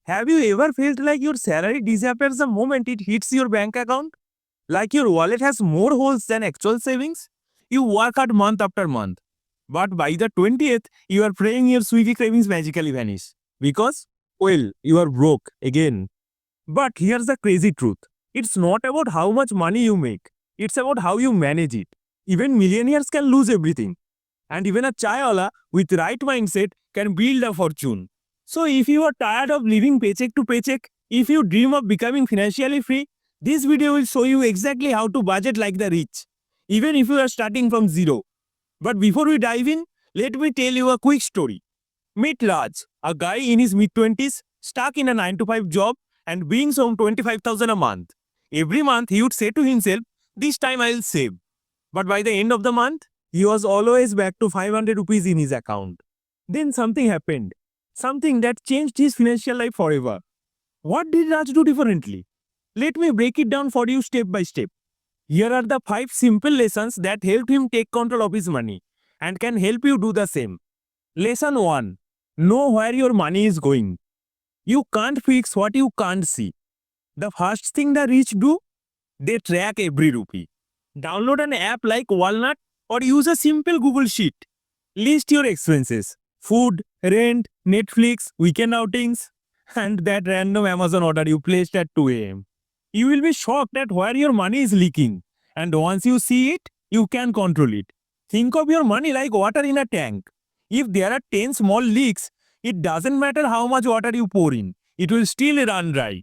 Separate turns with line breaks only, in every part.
Have you ever felt like your salary disappears the moment it hits your bank account? Like your wallet has more holes than actual savings? You work hard month after month, but by the 20th, you are praying your Swiggy cravings magically vanish. Because, well, you are broke again. But here's the crazy truth. It's not about how much money you make. It's about how you manage it. Even millionaires can lose everything. And even a chaiwala with right mindset can build a fortune. So if you are tired of living paycheck to paycheck, if you dream of becoming financially free, this video will show you exactly how to budget like the rich, even if you are starting from zero. But before we dive in, let me tell you a quick story. Meet Raj, a guy in his mid-20s, stuck in a 9 to 5 job and being some 25,000 a month. Every month he would say to himself, this time I will save. But by the end of the month, he was always back to 500 rupees in his account. Then something happened. Something that changed his financial life forever. What did Raj do differently? Let me break it down for you step by step. Here are the 5 simple lessons that helped him take control of his money and can help you do the same. Lesson 1. Know where your money is going. You can't fix what you can't see. The first thing the rich do, they track every rupee. Download an app like Walnut or use a simple Google Sheet. List your expenses: food, rent, Netflix, weekend outings, and that random Amazon order you placed at 2 am. You will be shocked at where your money is leaking. And once you see it, you can control it. Think of your money like water in a tank. If there are 10 small leaks, it doesn't matter how much water you pour in, it will still run dry.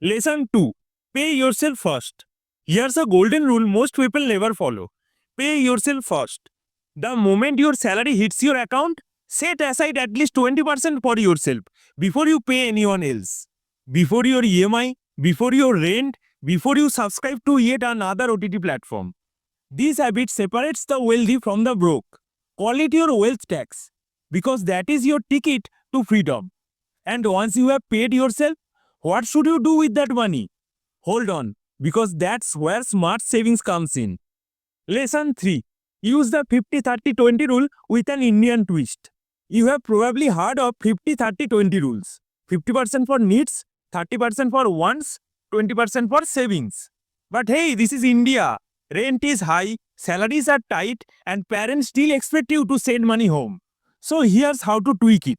Lesson 2. Pay yourself first. Here's a golden rule most people never follow. Pay yourself first. The moment your salary hits your account, set aside at least 20% for yourself before you pay anyone else. Before your EMI, before your rent, before you subscribe to yet another OTT platform. This habit separates the wealthy from the broke. Call it your wealth tax, because that is your ticket to freedom. And once you have paid yourself, what should you do with that money? Hold on, because that's where smart savings comes in. Lesson 3. Use the 50-30-20 rule with an Indian twist. You have probably heard of 50-30-20 rules. 50% for needs, 30% for wants, 20% for savings. But hey, this is India. Rent is high, salaries are tight, and parents still expect you to send money home. So here's how to tweak it.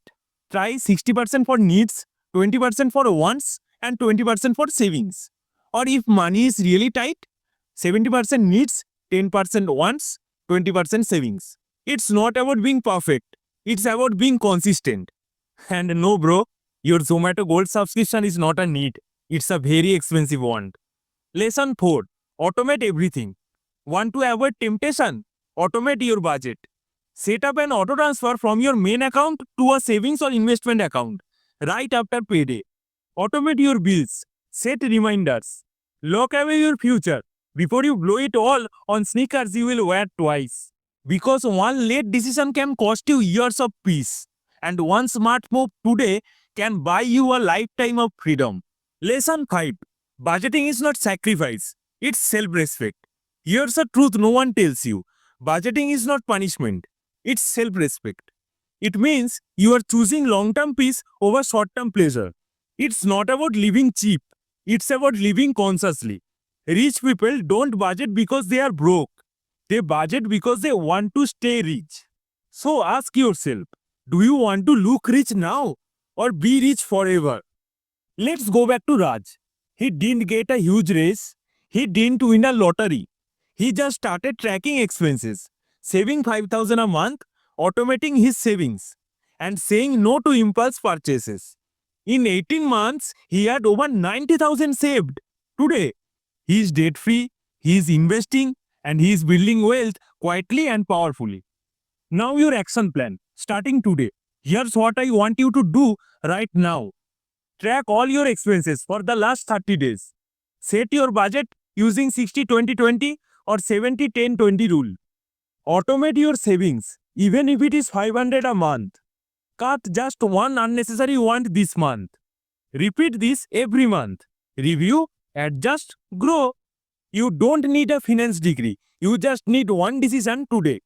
Try 60% for needs, 20% for wants, and 20% for savings. Or if money is really tight, 70% needs, 10% wants, 20% savings. It's not about being perfect. It's about being consistent. And no bro, your Zomato Gold subscription is not a need. It's a very expensive one. Lesson 4. Automate everything. Want to avoid temptation? Automate your budget. Set up an auto transfer from your main account to a savings or investment account right after payday. Automate your bills. Set reminders. Lock away your future before you blow it all on sneakers you will wear twice. Because one late decision can cost you years of peace, and one smart move today can buy you a lifetime of freedom. Lesson 5. Budgeting is not sacrifice, it's self-respect. Here's a truth no one tells you. Budgeting is not punishment, it's self-respect. It means you are choosing long-term peace over short-term pleasure. It's not about living cheap, it's about living consciously. Rich people don't budget because they are broke. They budget because they want to stay rich. So ask yourself, do you want to look rich now or be rich forever? Let's go back to Raj. He didn't get a huge raise. He didn't win a lottery. He just started tracking expenses, saving 5,000 a month, automating his savings, and saying no to impulse purchases. In 18 months, he had over 90,000 saved. Today, he is debt-free, he is investing, and he is building wealth quietly and powerfully. Now your action plan, starting today. Here's what I want you to do right now. Track all your expenses for the last 30 days. Set your budget using 60-20-20 or 70-10-20 rule. Automate your savings, even if it is 500 a month. Cut just one unnecessary want this month. Repeat this every month. Review, adjust, grow. You don't need a finance degree. You just need one decision today.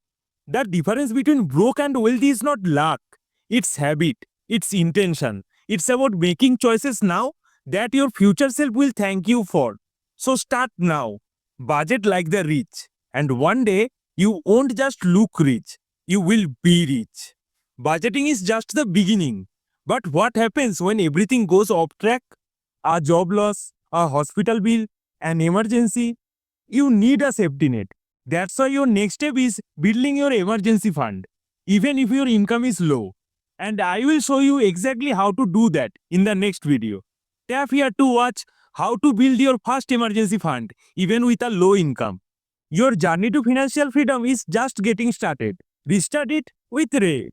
The difference between broke and wealthy is not luck. It's habit. It's intention. It's about making choices now that your future self will thank you for. So start now. Budget like the rich. And one day, you won't just look rich, you will be rich. Budgeting is just the beginning. But what happens when everything goes off track? A job loss, a hospital bill, an emergency? You need a safety net. That's why your next step is building your emergency fund, even if your income is low. And I will show you exactly how to do that in the next video. Tap here to watch how to build your first emergency fund, even with a low income. Your journey to financial freedom is just getting started. Restart it with Ray.